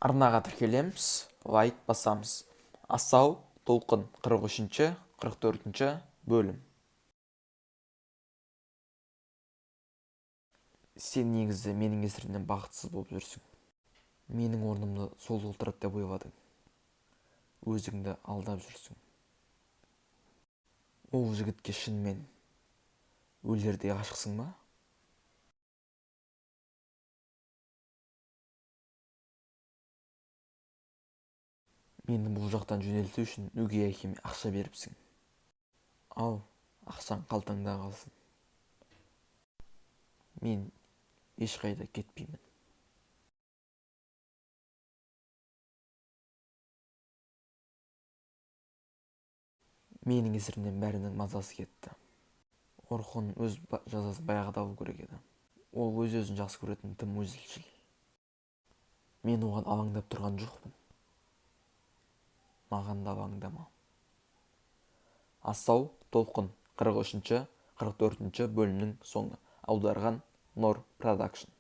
Арнаға тіркелеміз, лайк басамыз. Асау толқын 43-ші, 44-ші бөлім. Сен негізі менің кесірімнен бақытсыз болып жүрсің. Менің орнымды сол толтырады деп ойладың. Өзіңді алдап жүрсің. Ол жігітке шынымен өлердей ғашықсың ба? Мені бұл жақтан жөнелту үшін өгей әкеме ақша беріпсің. Ал, ақшаң қалтаңда қалсын. Мен ешқайда кетпеймін. Менің кесірімнен бәрінің мазасы кетті. Орхон өз жазасын баяғыда алу керек еді. Ол өз-өзін жақсы көретін тым өзілшіл. Мен оған алаңдап тұрған жоқпын. Маған да алаңдама. Асау толқын 43-ші, 44-ші бөлімнің соңы. Аударған Нор Продакшн.